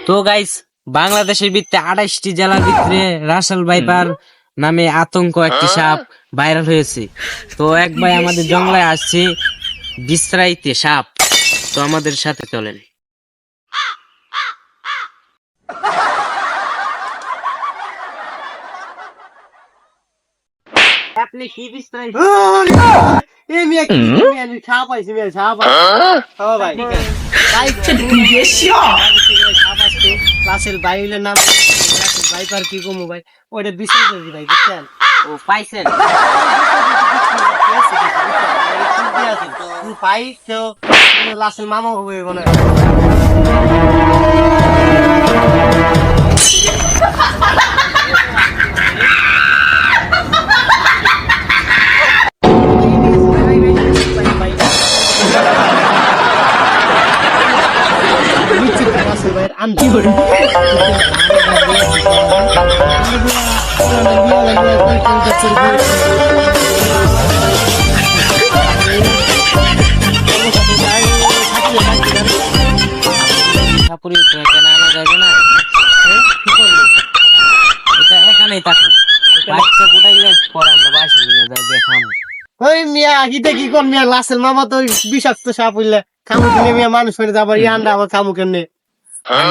তো গাইস, বাংলাদেশের ভিতরে 28টি জেলার ভিতরে রাসেল ভাইপার নামে আতঙ্ক একটি সাপ ভাইরাল হয়েছে। তো এক ভাই আমাদের জঙ্গলায় আসছে বিশ্রাইতে সাপ। তো আমাদের সাথে চলেন। আপনি কি বিশ্রাই ও পাইছেন? মামা হবে মনে সাপুরি তো এখানে আনা যাবে না। কি করবো? এটা এখানেই থাকুক, বাচ্চা ফুটাইলে পরে আমরা বাসে নিয়ে যাই দেখাম। ওই মিয়া হিতে কি কর মিয়া লাসেল মামা তো বিষাক্ত সাপ হইলে খামু দিলে মিয়া মানুষ হয়ে যাবার আন্ডা আবার খামু কেমনে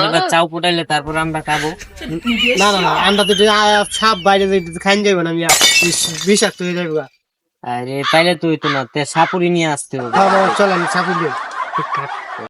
আমরা চাউ ফুটাইলে তারপর আমরা খাবো। না না না আন্ডা তো সাপ বাইরে খাইন যাবে না মিয়া বিষাক্ত হয়ে যাবে আরে তাইলে তুই তো না, তে সাপুরি নিয়ে আসতে হবে। চলেন সাপুর দিয়ে